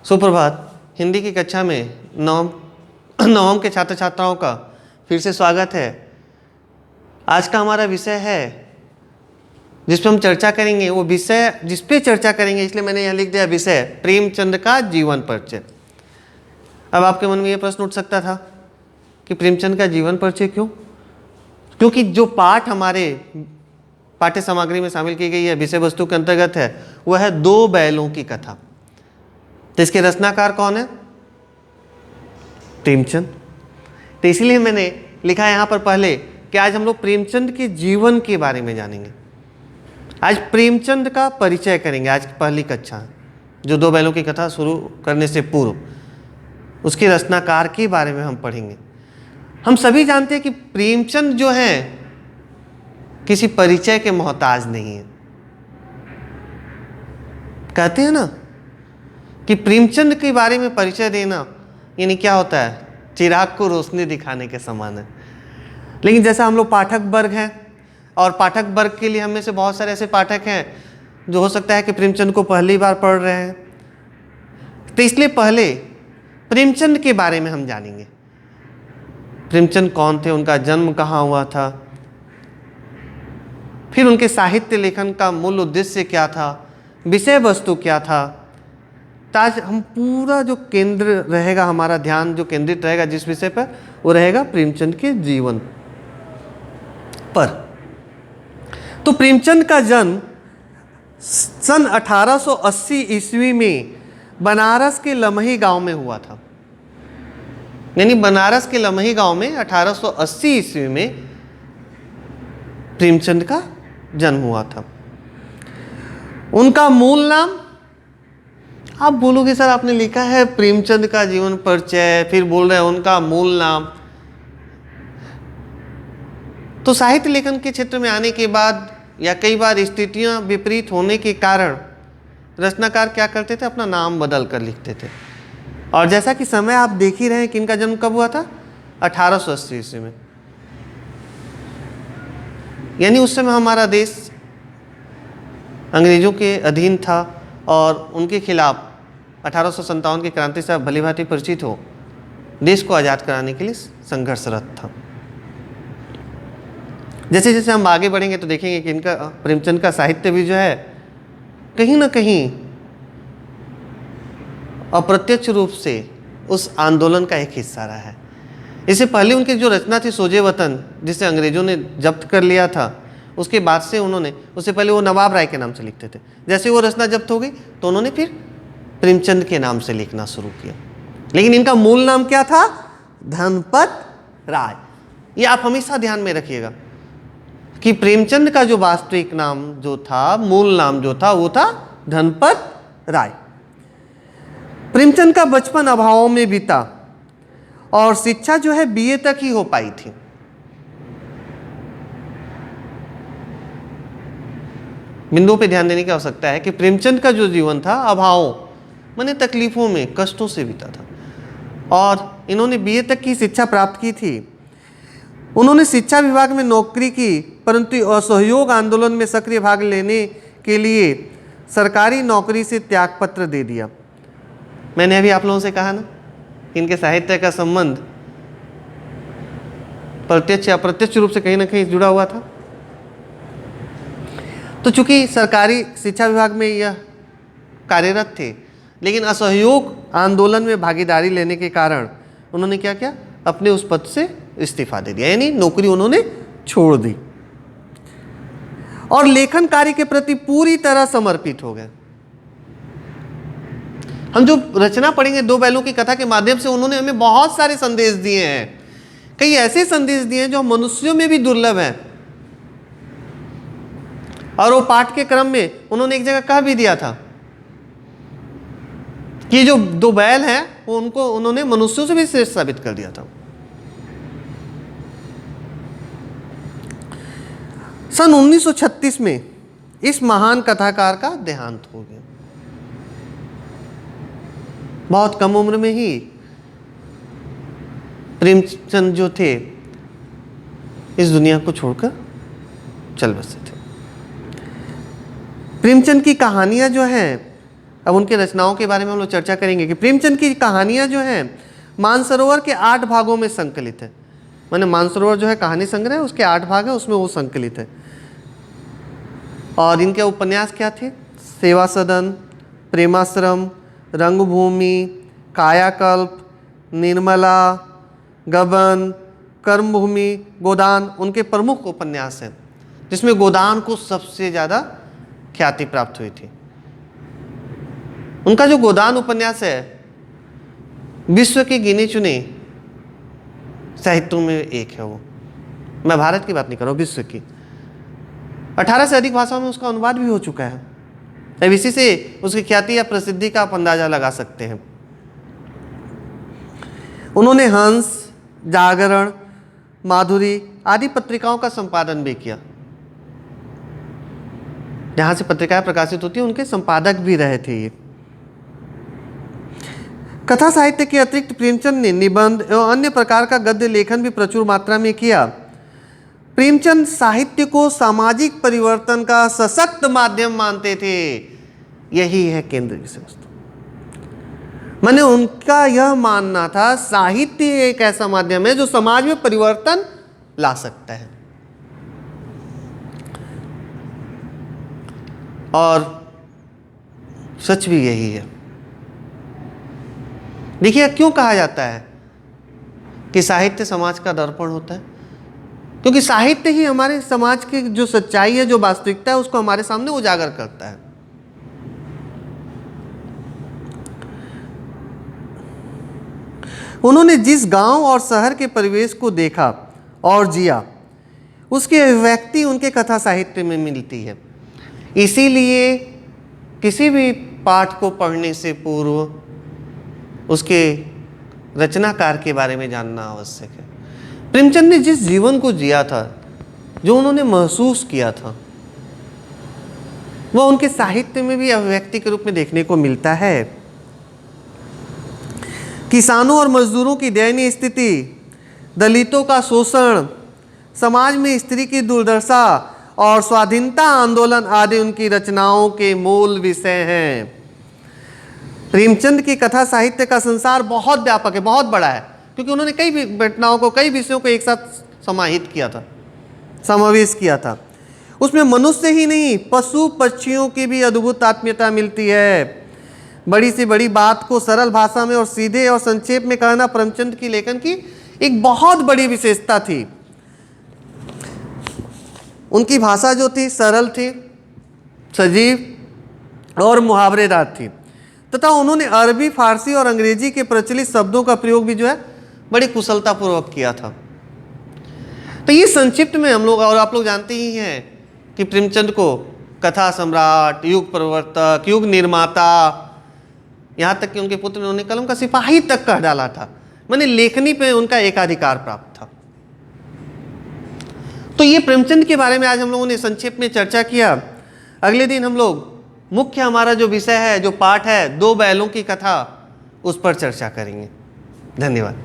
सुप्रभात। हिंदी की कक्षा में नवम के छात्र छात्राओं का फिर से स्वागत है। आज का हमारा विषय है जिस पे हम चर्चा करेंगे, वो विषय जिस पे चर्चा करेंगे, इसलिए मैंने यहाँ लिख दिया विषय प्रेमचंद का जीवन परिचय। अब आपके मन में ये प्रश्न उठ सकता था कि प्रेमचंद का जीवन परिचय क्यों? क्योंकि जो पाठ हमारे पाठ्य सामग्री में शामिल की गई है, विषय वस्तु के अंतर्गत है, वह है दो बैलों की कथा। तो इसके रचनाकार कौन है? प्रेमचंद। तो इसलिए मैंने लिखा यहाँ पर पहले कि आज हम लोग प्रेमचंद के जीवन के बारे में जानेंगे। आज प्रेमचंद का परिचय करेंगे। आज की पहली कक्षा जो दो बैलों की कथा शुरू करने से पूर्व उसके रचनाकार के बारे में हम पढ़ेंगे। हम सभी जानते हैं कि प्रेमचंद जो है किसी परिचय के मोहताज नहीं है। कहते हैं ना कि प्रेमचंद के बारे में परिचय देना यानी क्या होता है? चिराग को रोशनी दिखाने के समान है। लेकिन जैसा हम लोग पाठक वर्ग हैं और पाठक वर्ग के लिए हम में से बहुत सारे ऐसे पाठक हैं जो हो सकता है कि प्रेमचंद को पहली बार पढ़ रहे हैं, तो इसलिए पहले प्रेमचंद के बारे में हम जानेंगे। प्रेमचंद कौन थे, उनका जन्म कहाँ हुआ था, फिर उनके साहित्य लेखन का मूल उद्देश्य क्या था, विषय वस्तु क्या था। तो आज हम पूरा जो केंद्र रहेगा, हमारा ध्यान जो केंद्रित रहेगा जिस विषय पर, वो रहेगा प्रेमचंद के जीवन पर। तो प्रेमचंद का जन्म सन 1880 ईस्वी में बनारस के लमही गांव में हुआ था। यानी बनारस के लमही गांव में 1880 ईस्वी में प्रेमचंद का जन्म हुआ था। उनका मूल नाम, आप बोलोगे सर आपने लिखा है प्रेमचंद का जीवन परिचय, फिर बोल रहे हैं उनका मूल नाम। तो साहित्य लेखन के क्षेत्र में आने के बाद या कई बार स्थितियां विपरीत होने के कारण रचनाकार क्या करते थे, अपना नाम बदल कर लिखते थे। और जैसा कि समय आप देख ही रहे हैं कि इनका जन्म कब हुआ था, 1880 ईस्वी में। यानी उस समय हमारा देश अंग्रेजों के अधीन था और उनके खिलाफ 1857 की क्रांति से भली भांति परिचित हो, देश को आज़ाद कराने के लिए संघर्षरत था। जैसे जैसे हम आगे बढ़ेंगे तो देखेंगे कि इनका प्रेमचंद का साहित्य भी जो है कहीं ना कहीं अप्रत्यक्ष रूप से उस आंदोलन का एक हिस्सा रहा है। इससे पहले उनकी जो रचना थी सोजे वतन, जिसे अंग्रेजों ने जब्त कर लिया था, उसके बाद से उन्होंने, उससे पहले वो नवाब राय के नाम से लिखते थे। जैसे वो रचना जब्त हो गई तो उन्होंने फिर प्रेमचंद के नाम से लिखना शुरू किया। लेकिन इनका मूल नाम क्या था? धनपत राय। ये आप हमेशा ध्यान में रखिएगा कि प्रेमचंद का जो वास्तविक नाम जो था, मूल नाम जो था, वो था धनपत राय। प्रेमचंद का बचपन अभावों में बीता और शिक्षा जो है बीए तक ही हो पाई थी। बिंदुओं पे ध्यान देने की आवश्यकता है कि प्रेमचंद का जो जीवन था अभावों माने तकलीफों में, कष्टों से बीता था और इन्होंने बीए तक की शिक्षा प्राप्त की थी। उन्होंने शिक्षा विभाग में नौकरी की, परंतु असहयोग आंदोलन में सक्रिय भाग लेने के लिए सरकारी नौकरी से त्यागपत्र दे दिया। मैंने अभी आप लोगों से कहा ना, इनके साहित्य का संबंध प्रत्यक्ष या अप्रत्यक्ष रूप से कहीं ना कहीं जुड़ा हुआ था। तो चूंकि सरकारी शिक्षा विभाग में यह कार्यरत थे, लेकिन असहयोग आंदोलन में भागीदारी लेने के कारण उन्होंने क्या किया, अपने उस पद से इस्तीफा दे दिया, यानी नौकरी उन्होंने छोड़ दी और लेखन कार्य के प्रति पूरी तरह समर्पित हो गए। हम जो रचना पढ़ेंगे दो बैलों की कथा के माध्यम से, उन्होंने हमें बहुत सारे संदेश दिए हैं। कई ऐसे संदेश दिए हैं जो मनुष्यों में भी दुर्लभ हैं। और वो पाठ के क्रम में उन्होंने एक जगह कह भी दिया था कि जो दो बैल हैं वो उनको उन्होंने मनुष्यों से भी श्रेष्ठ साबित कर दिया था। सन 1936 में इस महान कथाकार का देहांत हो गया। बहुत कम उम्र में ही प्रेमचंद जो थे इस दुनिया को छोड़कर चल बसे थे। प्रेमचंद की कहानियां जो हैं अब उनकी रचनाओं के बारे में हम लोग चर्चा करेंगे कि प्रेमचंद की कहानियाँ जो हैं मानसरोवर के 8 भागों में संकलित है। माने मानसरोवर जो है कहानी संग्रह, उसके 8 भाग है, उसमें वो संकलित है। और इनके उपन्यास क्या थे? सेवा सदन, प्रेमाश्रम, रंगभूमि, कायाकल्प, निर्मला, गबन, कर्मभूमि, गोदान उनके प्रमुख उपन्यास हैं, जिसमें गोदान को सबसे ज़्यादा ख्याति प्राप्त हुई थी। उनका जो गोदान उपन्यास है विश्व के गिने चुने साहित्यों में एक है। वो, मैं भारत की बात नहीं कर रहा हूँ, विश्व की 18 से अधिक भाषाओं में उसका अनुवाद भी हो चुका है। अब इसी से उसकी ख्याति या प्रसिद्धि का आप अंदाजा लगा सकते हैं। उन्होंने हंस, जागरण, माधुरी आदि पत्रिकाओं का संपादन भी किया। जहां से पत्रिकाएं प्रकाशित होती हैं उनके संपादक भी रहे थे ये। कथा साहित्य के अतिरिक्त प्रेमचंद ने निबंध एवं अन्य प्रकार का गद्य लेखन भी प्रचुर मात्रा में किया। प्रेमचंद साहित्य को सामाजिक परिवर्तन का सशक्त माध्यम मानते थे। यही है केंद्र विषय वस्तु। माने उनका यह मानना था साहित्य एक ऐसा माध्यम है जो समाज में परिवर्तन ला सकता है। और सच भी यही है। देखिए क्यों कहा जाता है कि साहित्य समाज का दर्पण होता है? क्योंकि साहित्य ही हमारे समाज की जो सच्चाई है, जो वास्तविकता है, उसको हमारे सामने उजागर करता है। उन्होंने जिस गांव और शहर के परिवेश को देखा और जिया, उसकी अभिव्यक्ति उनके कथा साहित्य में मिलती है। इसीलिए किसी भी पाठ को पढ़ने से पूर्व उसके रचनाकार के बारे में जानना आवश्यक है। प्रेमचंद ने जिस जीवन को जिया था, जो उन्होंने महसूस किया था, वह उनके साहित्य में भी अभिव्यक्ति के रूप में देखने को मिलता है। किसानों और मजदूरों की दयनीय स्थिति, दलितों का शोषण, समाज में स्त्री की दुर्दशा और स्वाधीनता आंदोलन आदि उनकी रचनाओं के मूल विषय हैं। प्रेमचंद की कथा साहित्य का संसार बहुत व्यापक है, बहुत बड़ा है, क्योंकि उन्होंने कई घटनाओं को, कई विषयों को एक साथ समाहित किया था, समावेश किया था। उसमें मनुष्य ही नहीं, पशु पक्षियों की भी अद्भुत आत्मीयता मिलती है। बड़ी से बड़ी बात को सरल भाषा में और सीधे और संक्षेप में कहना प्रेमचंद की लेखन की एक बहुत बड़ी विशेषता थी। उनकी भाषा जो थी सरल थी, सजीव और मुहावरेदार थी, तथा उन्होंने अरबी, फारसी और अंग्रेजी के प्रचलित शब्दों का प्रयोग भी जो है बड़ी कुशलतापूर्वक किया था। तो ये संक्षिप्त में हम लोग, और आप लोग जानते ही हैं कि प्रेमचंद को कथा सम्राट, युग प्रवर्तक, युग निर्माता, यहाँ तक कि उनके पुत्र ने उन्हें कलम का सिपाही तक कह डाला था। माने लेखनी पे उनका एकाधिकार प्राप्त था। तो ये प्रेमचंद के बारे में आज हम लोगों ने संक्षेप में चर्चा किया। अगले दिन हम लोग मुख्य हमारा जो विषय है, जो पाठ है, 2 बैलों की कथा, उस पर चर्चा करेंगे। धन्यवाद।